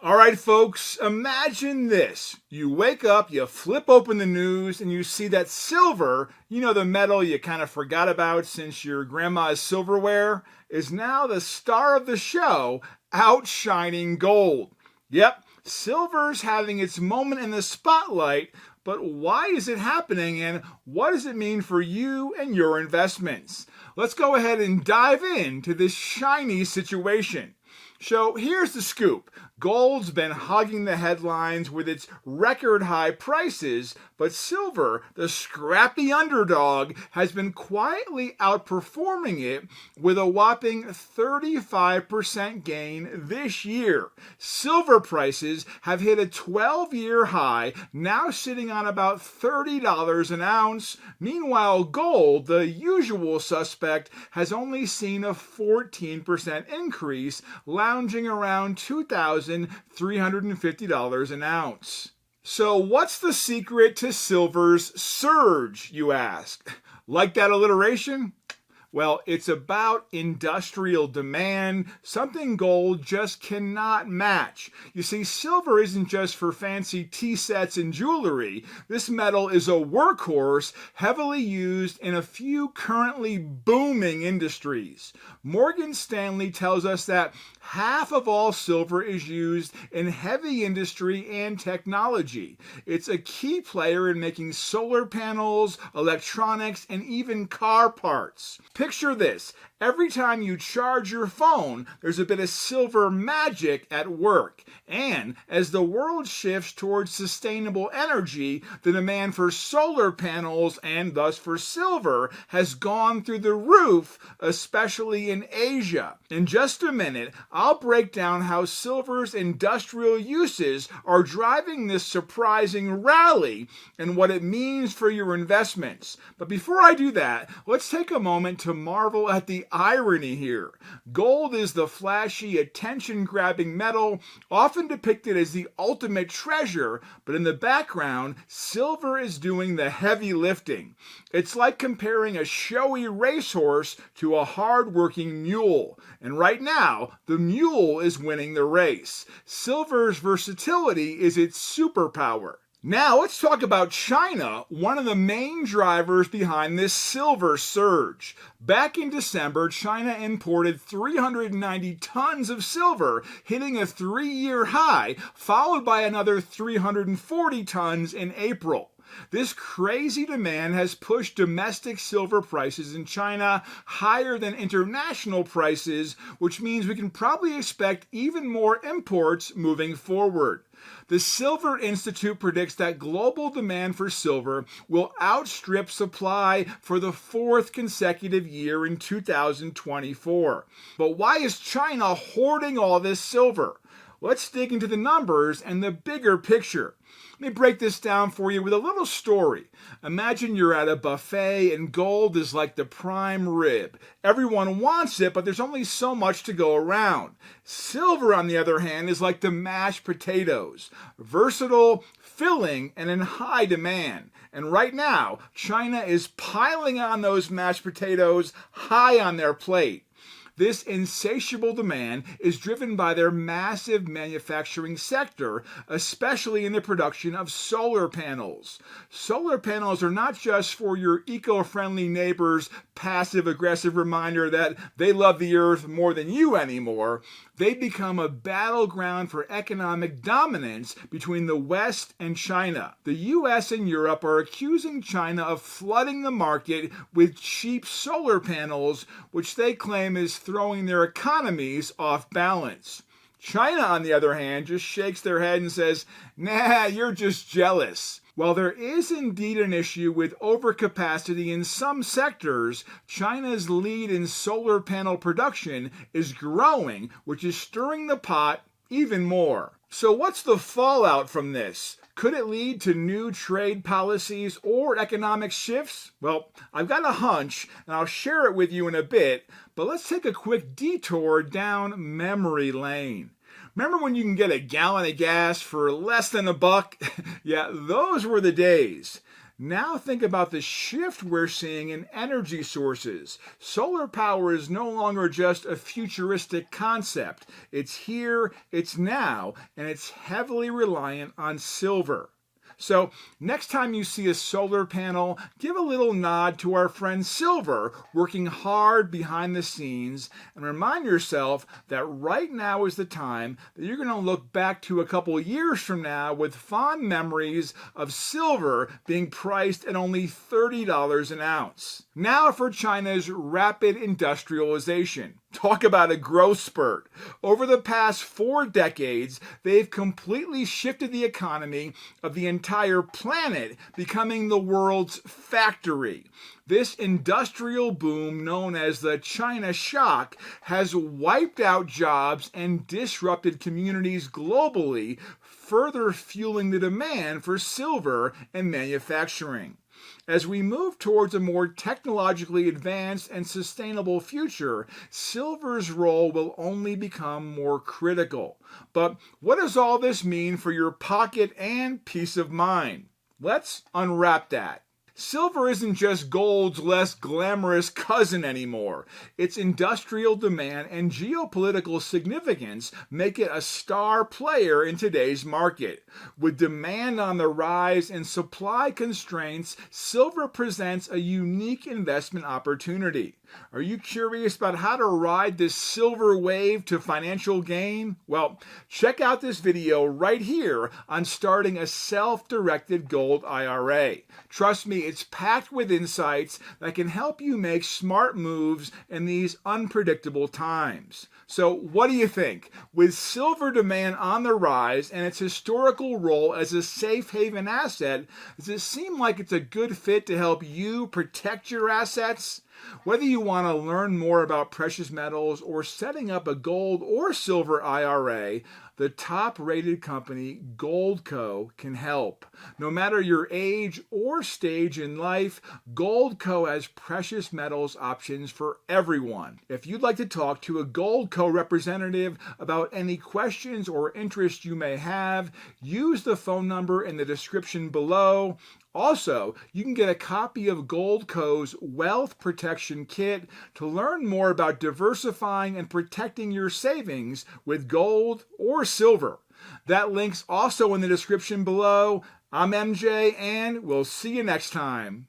All right, folks, imagine this. You wake up, you flip open the news, and you see that silver, the metal you kind of forgot about since your grandma's silverware, is now the star of the show, outshining gold. Yep, silver's having its moment in the spotlight, but why is it happening and what does it mean for you and your investments? Let's go ahead and dive into this shiny situation. So here's the scoop. Gold's been hugging the headlines with its record high prices, but silver, the scrappy underdog, has been quietly outperforming it with a whopping 35% gain this year. Silver prices have hit a 12-year high, now sitting on about $30 an ounce. Meanwhile, gold, the usual suspect, has only seen a 14% increase, lounging around $2,350 an ounce. So what's the secret to silver's surge, you ask? Like that alliteration? Well, it's about industrial demand, something gold just cannot match. You see, silver isn't just for fancy tea sets and jewelry. This metal is a workhorse heavily used in a few currently booming industries. Morgan Stanley tells us that half of all silver is used in heavy industry and technology. It's a key player in making solar panels, electronics, and even car parts. Picture this. Every time you charge your phone, there's a bit of silver magic at work. And as the world shifts towards sustainable energy, the demand for solar panels and thus for silver has gone through the roof, especially in Asia. In just a minute, I'll break down how silver's industrial uses are driving this surprising rally and what it means for your investments. But before I do that, let's take a moment to marvel at the irony here. Gold is the flashy, attention-grabbing metal, often depicted as the ultimate treasure, but in the background, silver is doing the heavy lifting. It's like comparing a showy racehorse to a hard-working mule. And right now, the mule is winning the race. Silver's versatility is its superpower. Now let's talk about China, one of the main drivers behind this silver surge. Back in December, China imported 390 tons of silver, hitting a 3-year high, followed by another 340 tons in April. This crazy demand has pushed domestic silver prices in China higher than international prices, which means we can probably expect even more imports moving forward. The Silver Institute predicts that global demand for silver will outstrip supply for the 4th consecutive year in 2024. But why is China hoarding all this silver? Let's dig into the numbers and the bigger picture. Let me break this down for you with a little story. Imagine you're at a buffet and gold is like the prime rib. Everyone wants it, but there's only so much to go around. Silver, on the other hand, is like the mashed potatoes. Versatile, filling, and in high demand. And right now, China is piling on those mashed potatoes high on their plate. This insatiable demand is driven by their massive manufacturing sector, especially in the production of solar panels. Solar panels are not just for your eco-friendly neighbor's passive-aggressive reminder that they love the earth more than you anymore. They become a battleground for economic dominance between the West and China. The US and Europe are accusing China of flooding the market with cheap solar panels, which they claim is throwing their economies off balance. China, on the other hand, just shakes their head and says, "Nah, you're just jealous." While there is indeed an issue with overcapacity in some sectors, China's lead in solar panel production is growing, which is stirring the pot even more. So what's the fallout from this? Could it lead to new trade policies or economic shifts? Well, I've got a hunch, and I'll share it with you in a bit, but let's take a quick detour down memory lane. Remember when you can get a gallon of gas for less than $1? Yeah, those were the days. Now think about the shift we're seeing in energy sources. Solar power is no longer just a futuristic concept. It's here, it's now, and it's heavily reliant on silver. So next time you see a solar panel, give a little nod to our friend Silver working hard behind the scenes, and remind yourself that right now is the time that you're going to look back to a couple years from now with fond memories of silver being priced at only $30 an ounce. Now for China's rapid industrialization. Talk about a growth spurt. Over the past 4 decades, they've completely shifted the economy of the entire planet, becoming the world's factory. This industrial boom, known as the China Shock, has wiped out jobs and disrupted communities globally, further fueling the demand for silver and manufacturing. As we move towards a more technologically advanced and sustainable future, silver's role will only become more critical. But what does all this mean for your pocket and peace of mind? Let's unwrap that. Silver isn't just gold's less glamorous cousin anymore. Its industrial demand and geopolitical significance make it a star player in today's market. With demand on the rise and supply constraints, silver presents a unique investment opportunity. Are you curious about how to ride this silver wave to financial gain? Well, check out this video right here on starting a self-directed gold IRA. Trust me, it's packed with insights that can help you make smart moves in these unpredictable times. So what do you think? With silver demand on the rise and its historical role as a safe haven asset, does it seem like it's a good fit to help you protect your assets? Whether you want to learn more about precious metals or setting up a gold or silver IRA, the top-rated company Goldco can help. No matter your age or stage in life, Goldco has precious metals options for everyone. If you'd like to talk to a Goldco representative about any questions or interests you may have, use the phone number in the description below. Also, you can get a copy of Goldco's Wealth Protection Kit to learn more about diversifying and protecting your savings with gold or silver. That link's also in the description below. I'm MJ, and we'll see you next time.